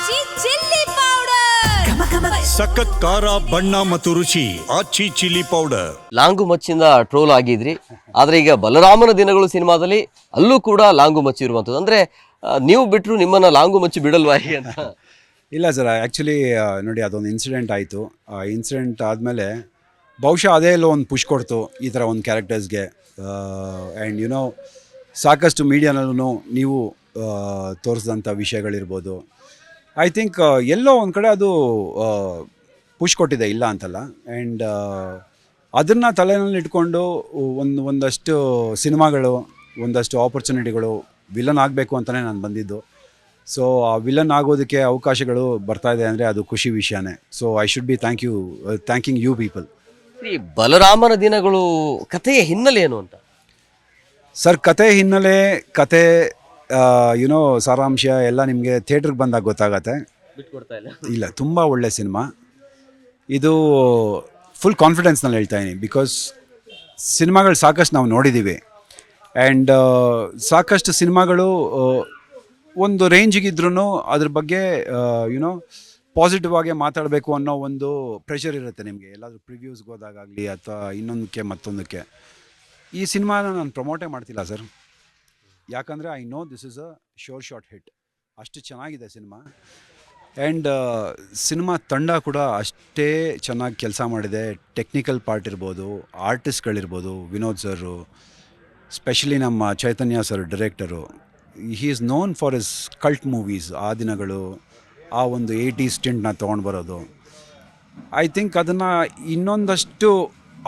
ಆಚಿ chilli powder ಸಖತ್ ಖಾರ ಬಣ್ಣ ಮತ್ತು ರುಚಿ ಆಚಿ ಚಿಲ್ಲಿ ಪೌಡರ್. ಲಾಂಗು ಮಚ್ಚಿಂದ ಟ್ರೋಲ್ ಆಗಿದ್ರಿ, ಆದ್ರೆ ಈಗ ಬಲರಾಮನ ದಿನಗಳು ಸಿನಿಮಾದಲ್ಲಿ ಅಲ್ಲೂ ಕೂಡ ಲಾಂಗು ಮಚ್ಚಿ ಇರುವಂಥದ್ದು. ಅಂದ್ರೆ ನೀವು ಬಿಟ್ಟರು ನಿಮ್ಮನ್ನ ಲಾಂಗು ಮಚ್ಚಿ ಬಿಡಲ್ವಾ ಅಂತ? ಇಲ್ಲ ಸರ್, ಆ್ಯಕ್ಚುಲಿ ನೋಡಿ, ಅದೊಂದು ಇನ್ಸಿಡೆಂಟ್ ಆಯಿತು. ಆ ಇನ್ಸಿಡೆಂಟ್ ಆದಮೇಲೆ ಬಹುಶಃ ಅದೇ ಎಲ್ಲೋ ಒಂದು ಪುಷ್ ಕೊಡ್ತು ಈ ಥರ ಒಂದು ಕ್ಯಾರೆಕ್ಟರ್ಸ್ಗೆ. ಆ್ಯಂಡ್ ಸಾಕಷ್ಟು ಮೀಡಿಯಾನಲ್ಲೂ ನೀವು ತೋರಿಸಿದಂಥ ವಿಷಯಗಳಿರ್ಬೋದು. ಐ ಥಿಂಕ್ ಎಲ್ಲೋ ಒಂದು ಕಡೆ ಅದು ಪುಷ್ ಕೊಟ್ಟಿದೆ, ಇಲ್ಲ ಅಂತಲ್ಲ. ಆ್ಯಂಡ್ ಅದನ್ನು ತಲೆಯಲ್ಲಿ ಇಟ್ಕೊಂಡು ಒಂದಷ್ಟು ಸಿನಿಮಾಗಳು, ಒಂದಷ್ಟು ಆಪರ್ಚುನಿಟಿಗಳು ವಿಲನ್ ಆಗಬೇಕು ಅಂತಲೇ ನಾನು ಬಂದಿದ್ದು. ಸೊ ಆ ವಿಲನ್ ಆಗೋದಕ್ಕೆ ಅವಕಾಶಗಳು ಬರ್ತಾ ಇದೆ ಅಂದರೆ ಅದು ಖುಷಿ ವಿಷಯನೇ. So I should be thanking you people. ಈ ಬಲರಾಮನ ದಿನಗಳು ಕಥೆಯ ಹಿನ್ನೆಲೆ ಏನು ಅಂತ? ಸರ್, ಕತೆ ಸಾರಾಂಶ ಎಲ್ಲ ನಿಮಗೆ ಥಿಯೇಟ್ರಿಗೆ ಬಂದಾಗ ಗೊತ್ತಾಗತ್ತೆ. ಇಲ್ಲ, ತುಂಬ ಒಳ್ಳೆ ಸಿನಿಮಾ ಇದು. ಫುಲ್ ಕಾನ್ಫಿಡೆನ್ಸ್ನಲ್ಲಿ ಹೇಳ್ತಾ ಇದ್ದೀನಿ, ಬಿಕಾಸ್ ಸಿನಿಮಾಗಳು ಸಾಕಷ್ಟು ನಾವು ನೋಡಿದ್ದೀವಿ. ಆ್ಯಂಡ್ ಸಾಕಷ್ಟು ಸಿನಿಮಾಗಳು ಒಂದು ರೇಂಜಿಗಿದ್ರೂ ಅದ್ರ ಬಗ್ಗೆ ಪಾಸಿಟಿವ್ ಆಗಿ ಮಾತಾಡಬೇಕು ಅನ್ನೋ ಒಂದು ಪ್ರೆಷರ್ ಇರುತ್ತೆ ನಿಮಗೆ, ಎಲ್ಲಾದರೂ ಪ್ರಿವ್ಯೂಸ್ಗೆ ಹೋದಾಗಲಿ ಅಥವಾ ಇನ್ನೊಂದಕ್ಕೆ ಮತ್ತೊಂದಕ್ಕೆ. ಈ ಸಿನಿಮಾನ ನಾನು ಪ್ರಮೋಟೇ ಮಾಡ್ತಿಲ್ಲ ಸರ್, ಯಾಕಂದರೆ I know this is a sure shot hit. ಅಷ್ಟು ಚೆನ್ನಾಗಿದೆ ಸಿನಿಮಾ. ಆ್ಯಂಡ್ ಸಿನಿಮಾ ತಂಡ ಕೂಡ ಅಷ್ಟೇ ಚೆನ್ನಾಗಿ ಕೆಲಸ ಮಾಡಿದೆ. ಟೆಕ್ನಿಕಲ್ ಪಾರ್ಟ್ ಇರ್ಬೋದು, ಆರ್ಟಿಸ್ಟ್ಗಳಿರ್ಬೋದು, ವಿನೋದ್ ಸರು, ಸ್ಪೆಷಲಿ ನಮ್ಮ Chaitanya sir director. He is known for his cult movies. ಆ ದಿನಗಳು, ಆ ಒಂದು 80s ಸ್ಟಿಂಟ್ನ ತೊಗೊಂಡು ಬರೋದು, ಐ ಥಿಂಕ್ ಅದನ್ನು ಇನ್ನೊಂದಷ್ಟು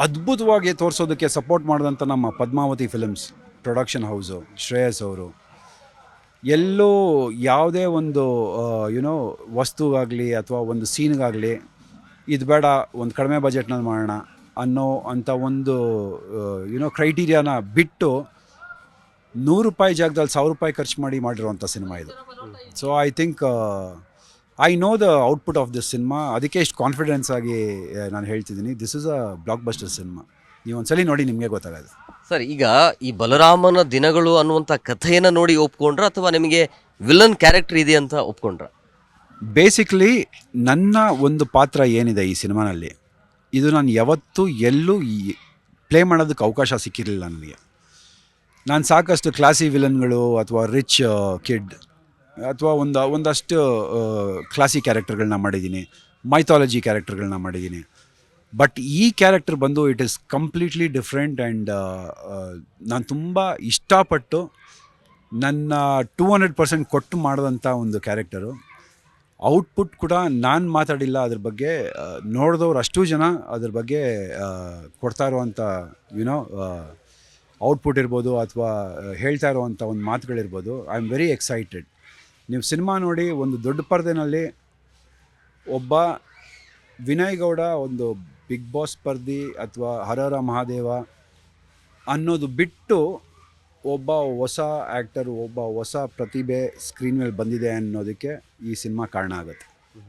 ಅದ್ಭುತವಾಗಿ ತೋರಿಸೋದಕ್ಕೆ ಸಪೋರ್ಟ್ ಮಾಡಿದಂಥ ನಮ್ಮ Padmavati films production house, Shreyas ಅವರು, ಎಲ್ಲೂ ಯಾವುದೇ ಒಂದು ವಸ್ತುಗಾಗಲಿ ಅಥವಾ ಒಂದು ಸೀನ್ಗಾಗಲಿ ಇದು ಬೇಡ, ಒಂದು ಕಡಿಮೆ ಬಜೆಟ್ನಲ್ಲಿ ಮಾಡೋಣ ಅಂಥ ಒಂದು ಕ್ರೈಟೀರಿಯಾನ ಬಿಟ್ಟು ₹100 ಜಾಗದಲ್ಲಿ ₹1000 ಖರ್ಚು ಮಾಡಿರುವಂಥ ಸಿನಿಮಾ ಇದು. So I think I know the output of this cinema. ಅದಕ್ಕೆ ಇಷ್ಟು ಕಾನ್ಫಿಡೆನ್ಸ್ ಆಗಿ ನಾನು ಹೇಳ್ತಿದ್ದೀನಿ, this is a blockbuster cinema. ನೀವು ಒಂದ್ಸಲಿ ನೋಡಿ, ನಿಮಗೆ ಗೊತ್ತಾಗದು. ಸರ್, ಈಗ ಈ ಬಲರಾಮನ ದಿನಗಳು ಅನ್ನುವಂಥ ಕಥೆಯನ್ನು ನೋಡಿ ಒಪ್ಕೊಂಡ್ರ ಅಥವಾ ನಿಮಗೆ ವಿಲನ್ ಕ್ಯಾರೆಕ್ಟರ್ ಇದೆ ಅಂತ ಒಪ್ಕೊಂಡ್ರ? ಬೇಸಿಕ್ಲಿ ನನ್ನ ಒಂದು ಪಾತ್ರ ಏನಿದೆ ಈ ಸಿನಿಮಾನಲ್ಲಿ, ಇದು ನಾನು ಯಾವತ್ತೂ ಎಲ್ಲೂ ಪ್ಲೇ ಮಾಡೋದಕ್ಕೆ ಅವಕಾಶ ಸಿಕ್ಕಿರಲಿಲ್ಲ ನನಗೆ. ನಾನು ಸಾಕಷ್ಟು ಕ್ಲಾಸಿ ವಿಲನ್ಗಳು ಅಥವಾ ರಿಚ್ ಕಿಡ್ ಅಥವಾ ಒಂದಷ್ಟು ಕ್ಲಾಸಿ ಕ್ಯಾರೆಕ್ಟರ್ಗಳನ್ನ ಮಾಡಿದ್ದೀನಿ, ಮೈಥಾಲಜಿ ಕ್ಯಾರೆಕ್ಟರ್ಗಳನ್ನ ಮಾಡಿದ್ದೀನಿ. ಬಟ್ ಈ ಕ್ಯಾರೆಕ್ಟರ್ ಬಂದು it is completely different. And ನಾನು ತುಂಬ ಇಷ್ಟಪಟ್ಟು ನನ್ನ 200% ಕೊಟ್ಟು ಮಾಡಿದಂಥ ಒಂದು ಕ್ಯಾರೆಕ್ಟರು. ಔಟ್ಪುಟ್ ಕೂಡ ನಾನು ಮಾತಾಡಿಲ್ಲ ಅದ್ರ ಬಗ್ಗೆ, ನೋಡಿದವ್ರು ಅಷ್ಟೂ ಜನ ಅದ್ರ ಬಗ್ಗೆ ಕೊಡ್ತಾ ಇರುವಂಥ ಔಟ್ಪುಟ್ ಇರ್ಬೋದು ಅಥವಾ ಹೇಳ್ತಾ ಇರುವಂಥ ಒಂದು ಮಾತುಗಳಿರ್ಬೋದು. I am very excited. ನೀವು ಸಿನಿಮಾ ನೋಡಿ, ಒಂದು ದೊಡ್ಡ ಪರದೆನಲ್ಲಿ ಒಬ್ಬ ವಿನಯ್ ಗೌಡ ಒಂದು ಬಿಗ್ ಬಾಸ್ ಸ್ಪರ್ಧಿ ಅಥವಾ ಹರಹರ ಮಹಾದೇವ ಅನ್ನೋದು ಬಿಟ್ಟು ಒಬ್ಬ ಹೊಸ ಆ್ಯಕ್ಟರು, ಒಬ್ಬ ಹೊಸ ಪ್ರತಿಭೆ ಸ್ಕ್ರೀನ್ ಮೇಲೆ ಬಂದಿದೆ ಅನ್ನೋದಕ್ಕೆ ಈ ಸಿನಿಮಾ ಕಾರಣ ಆಗುತ್ತೆ.